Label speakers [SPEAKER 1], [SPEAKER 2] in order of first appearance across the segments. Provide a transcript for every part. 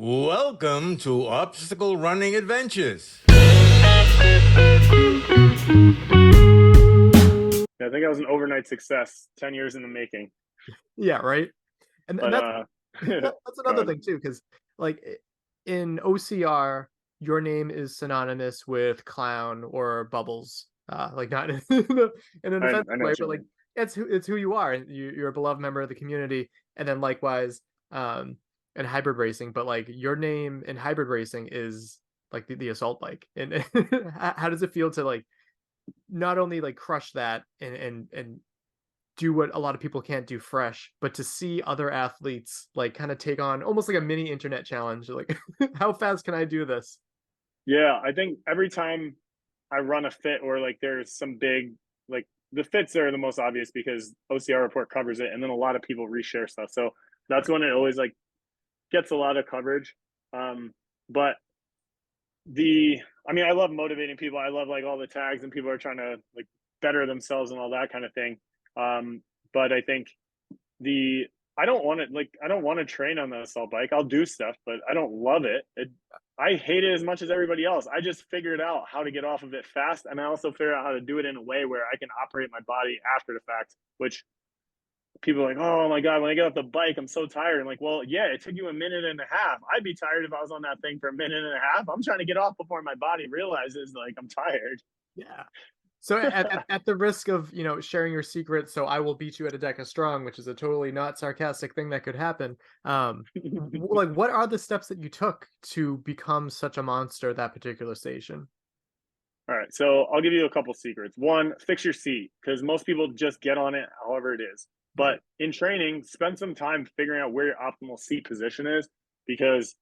[SPEAKER 1] Welcome to Obstacle Running Adventures.
[SPEAKER 2] I think that was an overnight success, 10 years in the making.
[SPEAKER 3] Yeah, right. And
[SPEAKER 2] But
[SPEAKER 3] that's
[SPEAKER 2] go
[SPEAKER 3] that's another
[SPEAKER 2] ahead.
[SPEAKER 3] thing too, because like in OCR, your name is synonymous with clown or bubbles. Like not in, in an offensive
[SPEAKER 2] I know
[SPEAKER 3] way,
[SPEAKER 2] what you
[SPEAKER 3] but like
[SPEAKER 2] mean.
[SPEAKER 3] it's who you are. You're a beloved member of the community, and then likewise, in hybrid racing. But like your name in hybrid racing is like the assault bike. And how does it feel to like not only like crush that and do what a lot of people can't do fresh, but to see other athletes like kind of take on almost like a mini internet challenge, like how fast can I do this?
[SPEAKER 2] Yeah, I think every time I run a fit or like there's some big, like the fits are the most obvious because OCR report covers it, and then a lot of people reshare stuff. So that's when it always like gets a lot of coverage. But I mean, I love motivating people. I love like all the tags and people are trying to like better themselves and all that kind of thing. But I think the I don't want to train on the assault bike. I'll do stuff, but I don't love it. I hate it as much as everybody else. I just figured out how to get off of it fast, and I also figured out how to do it in a way where I can operate my body after the fact, which people are like, oh my God, when I get off the bike, I'm so tired. I'm like, well, yeah, it took you a minute and a half. I'd be tired if I was on that thing for a minute and a half. I'm trying to get off before my body realizes like I'm tired.
[SPEAKER 3] Yeah. So at the risk of, sharing your secret, so I will beat you at a Deka strong, which is a totally not sarcastic thing that could happen. Like what are the steps that you took to become such a monster at that particular station?
[SPEAKER 2] All right, so I'll give you a couple secrets. One, fix your seat because most people just get on it however it is.
[SPEAKER 3] Right.
[SPEAKER 2] But in training, spend some time figuring out where your optimal seat position is because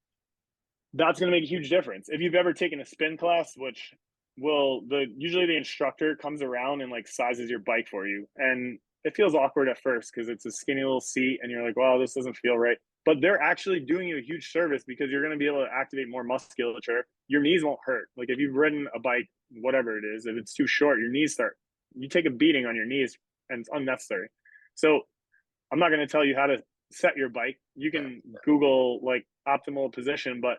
[SPEAKER 2] that's going to make a huge difference. If you've ever taken a spin class, which will usually the instructor comes around and like sizes your bike for you, and it feels awkward at first because it's a skinny little seat, and you're like, "Wow, this doesn't feel right." But they're actually doing you a huge service because you're going to be able to activate more musculature. Your knees won't hurt. Like if you've ridden a bike, whatever it is, if it's too short, your knees start. You take a beating on your knees, and it's unnecessary. So I'm not going to tell you how to set your bike. You
[SPEAKER 3] Yeah.
[SPEAKER 2] can Google like optimal position, but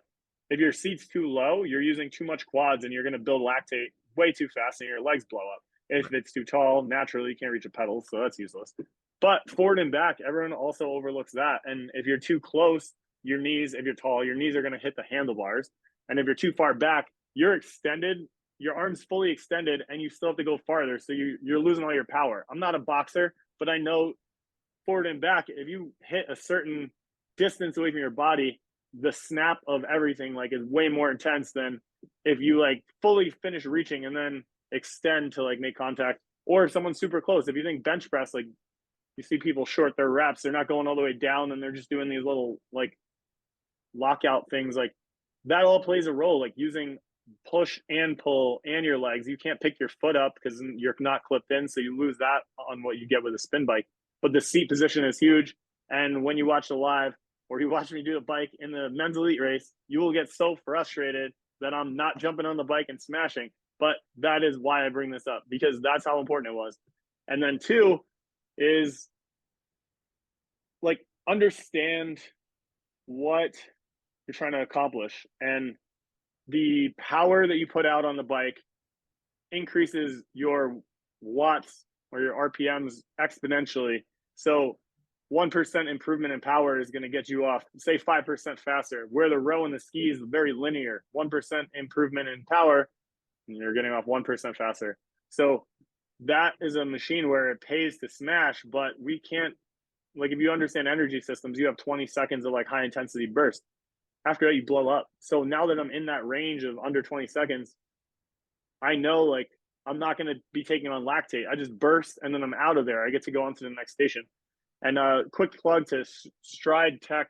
[SPEAKER 2] if your seat's too low, you're using too much quads and you're going to build lactate way too fast and your legs blow up. If it's too tall, naturally you can't reach a pedal, so that's useless. But forward and back, everyone also overlooks that. And if you're too close, your knees, if you're tall, your knees are going to hit the handlebars. And if you're too far back, you're extended, your arm's fully extended, and you still have to go farther. So you're losing all your power. I'm not a boxer, but I know forward and back, if you hit a certain distance away from your body, the snap of everything like is way more intense than if you like fully finish reaching and then extend to like make contact. Or if someone's super close, if you think bench press, like you see people short their reps, they're not going all the way down and they're just doing these little like lockout things. Like that all plays a role, like using push and pull and your legs. You can't pick your foot up because you're not clipped in, so you lose that on what you get with a spin bike. But the seat position is huge. And when you watch the live or you watch me do a bike in the men's elite race, you will get so frustrated that I'm not jumping on the bike and smashing. But that is why I bring this up because that's how important it was. And then two is like understand what you're trying to accomplish. And the power that you put out on the bike increases your watts or your RPMs exponentially. So 1% improvement in power is going to get you off, say 5% faster, where the row and the ski is very linear. 1% improvement in power, and you're getting off 1% faster. So that is a machine where it pays to smash, but we can't, like, if you understand energy systems, you have 20 seconds of like high intensity burst. After that, you blow up. So now that I'm in that range of under 20 seconds, I know like I'm not going to be taking on lactate. I just burst and then I'm out of there. I get to go on to the next station. And quick plug to Stride Tech